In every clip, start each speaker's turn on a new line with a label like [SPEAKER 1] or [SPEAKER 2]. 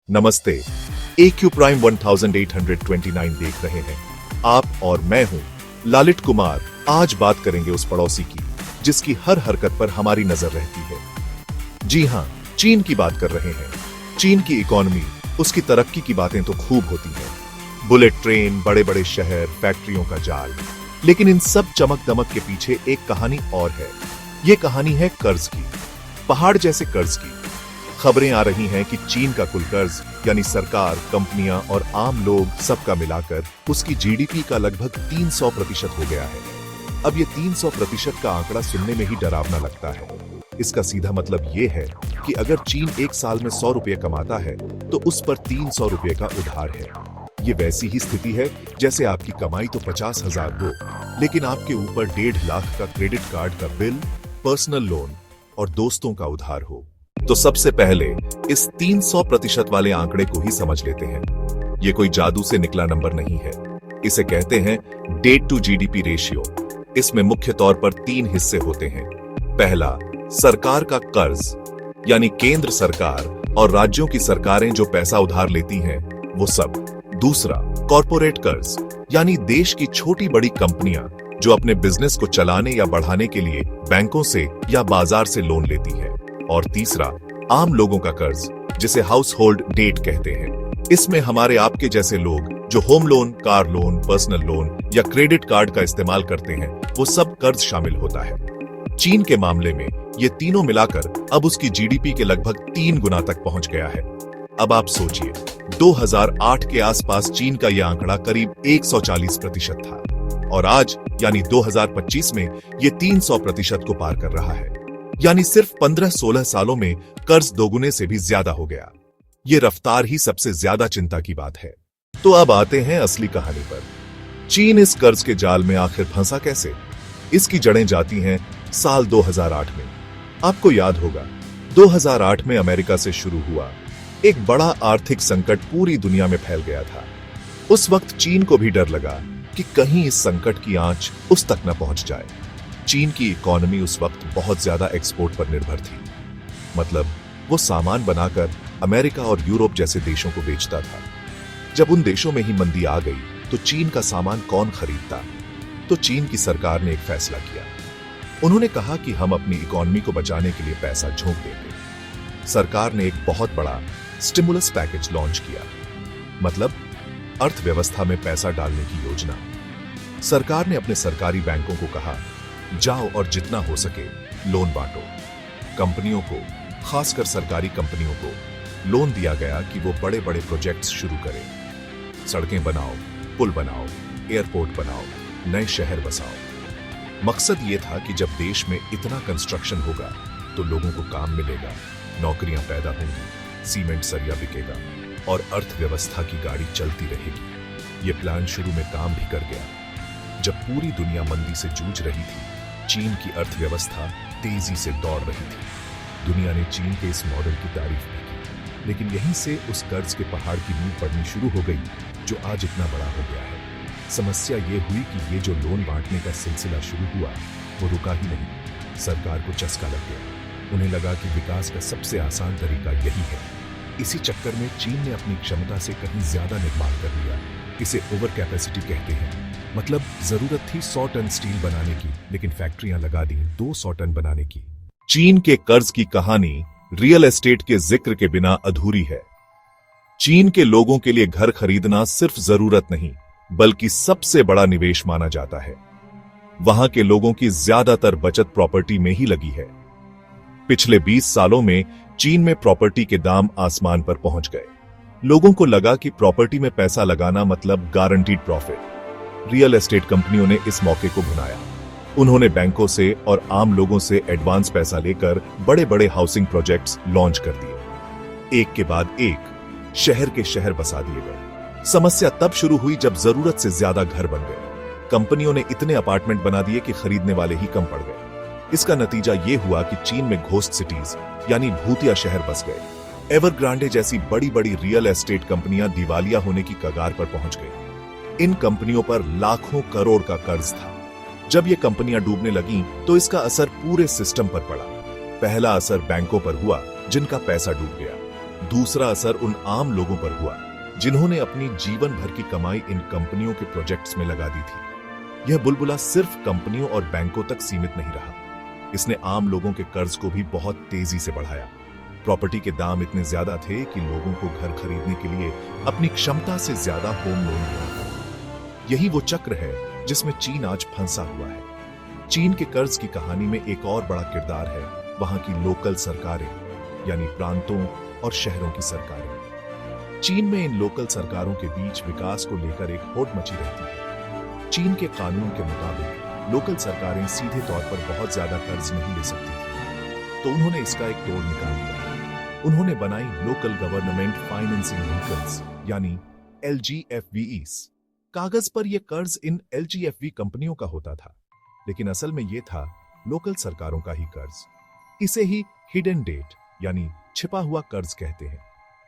[SPEAKER 1] नमस्ते। AQ prime 1829 देख रहे हैं आप और मैं हूं लालित कुमार। आज बात करेंगे उस पड़ोसी की जिसकी हर हरकत पर हमारी नजर रहती है। जी हां, चीन की बात कर रहे हैं। चीन की इकोनॉमी, उसकी तरक्की की बातें तो खूब होती हैं। बुलेट ट्रेन, बड़े बड़े शहर, फैक्ट्रियों का जाल। लेकिन इन सब चमक दमक के पीछे एक कहानी और है। ये कहानी है कर्ज की, पहाड़ जैसे कर्ज की। खबरें आ रही हैं कि चीन का कुल कर्ज यानी सरकार, कंपनियां और आम लोग सबका मिलाकर उसकी जीडीपी का लगभग 300% हो गया है। अब ये 300% का आंकड़ा सुनने में ही डरावना लगता है। इसका सीधा मतलब ये है कि अगर चीन एक साल में 100 रुपये कमाता है तो उस पर 300 रुपये का उधार है। ये वैसी ही स्थिति है जैसे आपकी कमाई तो 50,000 हो, लेकिन आपके ऊपर 1.5 लाख का क्रेडिट कार्ड का बिल, पर्सनल लोन और दोस्तों का उधार हो। तो सबसे पहले इस 300% वाले आंकड़े को ही समझ लेते हैं। ये कोई जादू से निकला नंबर नहीं है। इसे कहते हैं डेट टू जीडीपी रेशियो। इसमें मुख्य तौर पर 3 हिस्से होते हैं। पहला, सरकार का कर्ज, यानी केंद्र सरकार और राज्यों की सरकारें जो पैसा उधार लेती हैं, वो सब। दूसरा, कॉर्पोरेट कर्ज, यानी देश की छोटी बड़ी कंपनियां जो अपने बिजनेस को चलाने या बढ़ाने के लिए बैंकों से या बाजार से लोन लेती हैं। और तीसरा, आम लोगों का कर्ज, जिसे हाउस होल्ड डेट कहते हैं। इसमें हमारे आपके जैसे लोग जो home loan, car loan, personal loan या क्रेडिट कार्ड का इस्तेमाल करते हैं, वो सब कर्ज शामिल होता है। चीन के मामले में ये तीनों मिलाकर अब उसकी जीडीपी के लगभग 3 गुना तक पहुंच गया है। अब आप सोचिए, 2008 के आसपास चीन का यह आंकड़ा करीब 140% था और आज यानी 2025 में ये 300% को पार कर रहा है। यानी सिर्फ 15-16 सालों में कर्ज दोगुने से भी ज्यादा हो गया। ये रफ्तार ही सबसे ज्यादा चिंता की बात है। तो अब आते हैं असली कहानी पर। चीन इस कर्ज के जाल में आखिर फंसा कैसे? इसकी जड़ें जाती हैं साल 2008 में। आपको याद होगा, 2008 में अमेरिका से शुरू हुआ एक बड़ा आर्थिक संकट पूरी दुनिया में फैल गया था। उस वक्त चीन को भी डर लगा कि कहीं इस संकट की आंच उस तक न पहुंच जाए। चीन की इकोनॉमी उस वक्त बहुत ज्यादा एक्सपोर्ट पर निर्भर थी। मतलब वो सामान बनाकर अमेरिका और यूरोप जैसे देशों को बेचता था। जब उन देशों में ही मंदी आ गई तो चीन का सामान कौन खरीदता? तो चीन की सरकार ने एक फैसला किया। उन्होंने कहा कि हम अपनी इकोनॉमी को बचाने के लिए पैसा झोंक देंगे। सरकार ने एक बहुत बड़ा स्टिमुलस पैकेज लॉन्च किया, मतलब अर्थव्यवस्था में पैसा डालने की योजना। सरकार ने अपने सरकारी बैंकों को कहा, जाओ और जितना हो सके लोन बांटो। कंपनियों को, खासकर सरकारी कंपनियों को लोन दिया गया कि वो बड़े बड़े प्रोजेक्ट्स शुरू करें। सड़कें बनाओ, पुल बनाओ, एयरपोर्ट बनाओ, नए शहर बसाओ। मकसद ये था कि जब देश में इतना कंस्ट्रक्शन होगा तो लोगों को काम मिलेगा, नौकरियां पैदा होंगी, सीमेंट सरिया बिकेगा और अर्थव्यवस्था की गाड़ी चलती रहेगी। ये प्लान शुरू में काम भी कर गया। जब पूरी दुनिया मंदी से जूझ रही थी, चीन की अर्थव्यवस्था तेजी से दौड़ रही थी। दुनिया ने चीन के इस मॉडल की तारीफ भी की, लेकिन यहीं से उस कर्ज के पहाड़ की नींव पड़नी शुरू हो गई जो आज इतना बड़ा हो गया है। समस्या ये हुई कि ये जो लोन बांटने का सिलसिला शुरू हुआ वो रुका ही नहीं। सरकार को चस्का लग गया। उन्हें लगा कि विकास का सबसे आसान तरीका यही है। इसी चक्कर में चीन ने अपनी क्षमता से कहीं ज्यादा निर्माण कर लिया। इसे ओवर कैपेसिटी कहते हैं। मतलब जरूरत थी 100 टन स्टील बनाने की, लेकिन फैक्ट्रियां लगा दी 200 टन बनाने की। चीन के कर्ज की कहानी रियल एस्टेट के जिक्र के बिना अधूरी है। चीन के लोगों के लिए घर खरीदना सिर्फ जरूरत नहीं, बल्कि सबसे बड़ा निवेश माना जाता है। वहां के लोगों की ज्यादातर बचत प्रॉपर्टी में ही लगी है। पिछले 20 सालों में चीन में प्रॉपर्टी के दाम आसमान पर पहुंच गए। लोगों को लगा कि प्रॉपर्टी में पैसा लगाना मतलब गारंटीड प्रॉफिट। रियल एस्टेट कंपनियों ने इस मौके को भुनाया। उन्होंने बैंकों से और आम लोगों से एडवांस पैसा लेकर बड़े बड़े हाउसिंग प्रोजेक्ट्स लॉन्च कर दिए। एक के बाद एक शहर के शहर बसा दिए गए। समस्या तब शुरू हुई जब जरूरत से ज्यादा घर बन गए। कंपनियों ने इतने अपार्टमेंट बना दिए कि खरीदने वाले ही कम पड़ गए। इसका नतीजा यह हुआ कि चीन में घोस्ट सिटीज यानी भूतिया शहर बस गए। एवरग्रांडे जैसी बड़ी बड़ी रियल एस्टेट कंपनियां दिवालिया होने की कगार पर पहुंच गई। इन कंपनियों पर लाखों करोड़ का कर्ज था। जब ये कंपनियां डूबने लगीं, तो इसका असर पूरे सिस्टम पर पड़ा। पहला असर बैंकों पर हुआ, जिनका पैसा डूब गया। दूसरा असर उन आम लोगों पर हुआ जिन्होंने अपनी जीवन भर की कमाई इन कंपनियों के प्रोजेक्ट्स में लगा दी थी। यह बुलबुला सिर्फ कंपनियों और बैंकों तक सीमित नहीं रहा, इसने आम लोगों के कर्ज को भी बहुत तेजी से बढ़ाया। प्रॉपर्टी के दाम इतने ज्यादा थे कि लोगों को घर खरीदने के लिए अपनी क्षमता से ज्यादा होम लोन लेना पड़ा। यही वो चक्र है जिसमें चीन आज फंसा हुआ है। चीन के कर्ज की कहानी में एक और बड़ा किरदार है वहां की लोकल सरकारें, यानी प्रांतों और शहरों की सरकारें। चीन में इन लोकल सरकारों के बीच विकास को लेकर एक होड़ मची रहती है। चीन के कानून के मुताबिक लोकल सरकारें सीधे तौर पर बहुत ज्यादा कर्ज नहीं ले सकती थी, तो उन्होंने इसका एक तोड़ निकाल दिया। उन्होंने बनाई लोकल गवर्नमेंट फाइनेंसिंग व्हीकल्स, यानी LGFVEs। कागज पर यह कर्ज इन LGFV कंपनियों का होता था, लेकिन असल में यह था लोकल सरकारों का ही कर्ज। इसे ही हिडन डेट यानी छिपा हुआ कर्ज कहते हैं।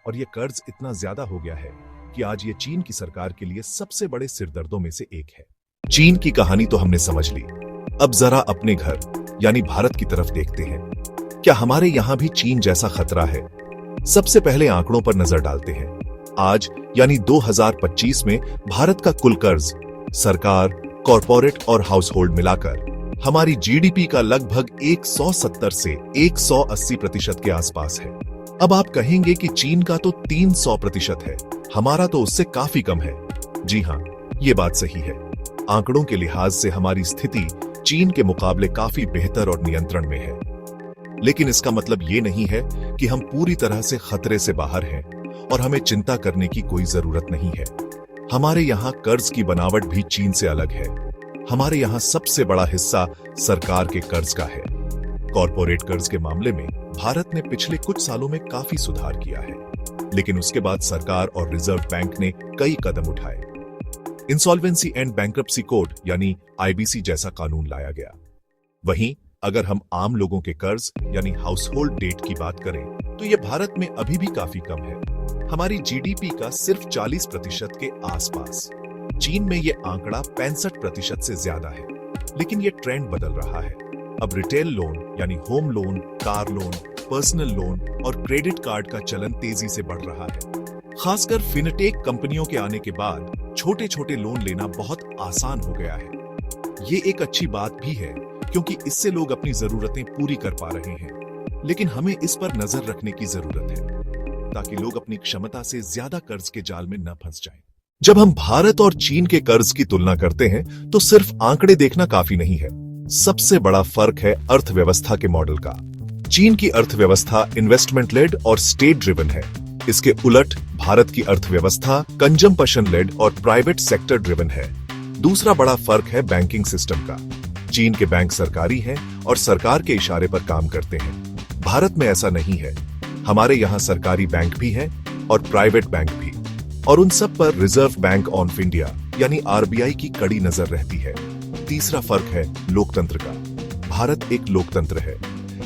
[SPEAKER 1] और यह कर्ज इतना ज्यादा हो गया है कि आज ये चीन की सरकार के लिए सबसे बड़े सिरदर्दों में से एक है। चीन की कहानी तो हमने समझ ली, अब जरा अपने घर यानी भारत की तरफ देखते हैं। क्या हमारे यहां भी चीन जैसा खतरा है? सबसे पहले आंकड़ों पर नजर डालते हैं। आज यानी 2025 में भारत का कुल कर्ज सरकार, कॉरपोरेट और हाउसहोल्ड मिलाकर हमारी GDP का लगभग 170 से 180% के आसपास है। अब आप कहेंगे कि चीन का तो 300% है, हमारा तो उससे काफी कम है। जी हां, ये बात सही है। आंकड़ों के लिहाज से हमारी स्थिति चीन के मुकाबले काफी बेहतर और नियंत्रण में है, लेकिन इसका मतलब ये नहीं है कि हम पूरी तरह से खतरे से बाहर हैं और हमें चिंता करने की कोई जरूरत नहीं है। हमारे यहाँ कर्ज की बनावट भी चीन से अलग है। हमारे यहाँ सबसे बड़ा हिस्सा सरकार के कर्ज का है। कॉरपोरेट कर्ज के मामले में भारत ने पिछले कुछ सालों में काफी सुधार किया है, लेकिन उसके बाद सरकार और रिजर्व बैंक ने कई कदम उठाए। इंसॉल्वेंसी एंड बैंक्रप्सी कोड यानी IBC जैसा कानून लाया गया। वहीं अगर हम आम लोगों के कर्ज यानी हाउसहोल्ड डेट की बात करें तो यह भारत में अभी भी काफी कम है, हमारी GDP का सिर्फ 40% के आसपास। चीन में यह आंकड़ा 65% से ज्यादा है, लेकिन यह ट्रेंड बदल रहा है। अब रिटेल लोन यानी home loan, car loan, personal loan और क्रेडिट कार्ड का चलन तेजी से बढ़ रहा है। खासकर फिनटेक कंपनियों के आने के बाद छोटे छोटे लोन लेना बहुत आसान हो गया है। ये एक अच्छी बात भी है क्योंकि इससे लोग अपनी जरूरतें पूरी कर पा रहे हैं, लेकिन हमें इस पर नजर रखने की जरूरत है ताकि लोग अपनी क्षमता से ज्यादा कर्ज के जाल में न फंस जाएं। जब हम भारत और चीन के कर्ज की तुलना करते हैं तो सिर्फ आंकड़े देखना काफी नहीं है। सबसे बड़ा फर्क है अर्थव्यवस्था के मॉडल का। चीन की अर्थव्यवस्था इन्वेस्टमेंट लेड और स्टेट ड्रिवन है। इसके उलट भारत की अर्थव्यवस्था कंजम्पशन लेड और प्राइवेट सेक्टर ड्रिवन है। दूसरा बड़ा फर्क है बैंकिंग सिस्टम का। चीन के बैंक सरकारी हैं और सरकार के इशारे पर काम करते हैं। भारत में ऐसा नहीं है। हमारे यहाँ सरकारी बैंक भी हैं और प्राइवेट बैंक भी, और उन सब पर रिजर्व बैंक ऑफ इंडिया यानी RBI की कड़ी नजर रहती है। तीसरा फर्क है लोकतंत्र का। भारत एक लोकतंत्र है।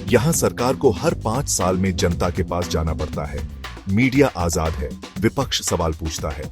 [SPEAKER 1] यहाँ सरकार को हर 5 साल में जनता के पास जाना पड़ता है। मीडिया आजाद है, विपक्ष सवाल पूछता है।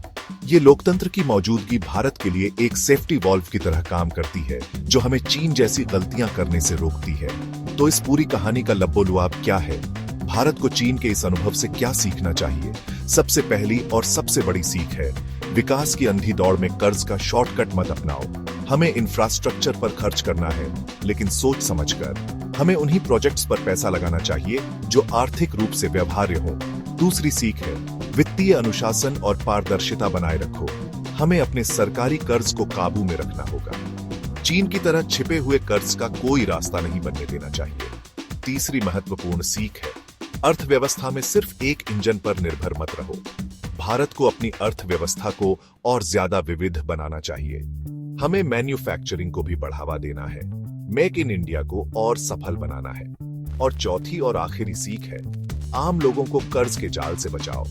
[SPEAKER 1] ये लोकतंत्र की मौजूदगी भारत के लिए एक सेफ्टी वॉल्व की तरह काम करती है, जो हमें चीन जैसी गलतियां करने से रोकती है। तो इस पूरी कहानी का लब्बो-लुआब क्या है? भारत को चीन के इस अनुभव से क्या सीखना चाहिए? सबसे पहली और सबसे बड़ी सीख है, विकास की अंधी दौड़ में कर्ज का शॉर्टकट मत अपनाओ। हमें इंफ्रास्ट्रक्चर पर खर्च करना है, लेकिन सोच समझकर। हमें उन्हीं प्रोजेक्ट्स पर पैसा लगाना चाहिए जो आर्थिक रूप से व्यवहार्य हो। दूसरी सीख है, वित्तीय अनुशासन और पारदर्शिता बनाए रखो। हमें अपने सरकारी कर्ज को काबू में रखना होगा। चीन की तरह छिपे हुए कर्ज का कोई रास्ता नहीं बनने देना चाहिए। तीसरी महत्वपूर्ण सीख है, अर्थव्यवस्था में सिर्फ एक इंजन पर निर्भर मत रहो। भारत को अपनी अर्थव्यवस्था को और ज्यादा विविध बनाना चाहिए। हमें मैन्युफैक्चरिंग को भी बढ़ावा देना है, मेक इन इंडिया को और सफल बनाना है। और चौथी और आखिरी सीख है, आम लोगों को कर्ज के जाल से बचाओ।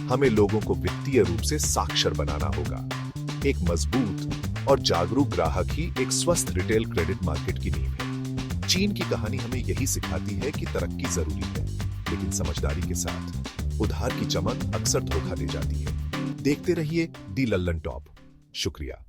[SPEAKER 1] हमें लोगों को वित्तीय रूप से साक्षर बनाना होगा। एक मजबूत और जागरूक ग्राहक ही एक स्वस्थ रिटेल क्रेडिट मार्केट की नींव है। चीन की कहानी हमें यही सिखाती है कि तरक्की जरूरी है, लेकिन समझदारी के साथ। उधार की चमक अक्सर धोखा दे जाती है। देखते रहिए दी लल्लन टॉप। शुक्रिया।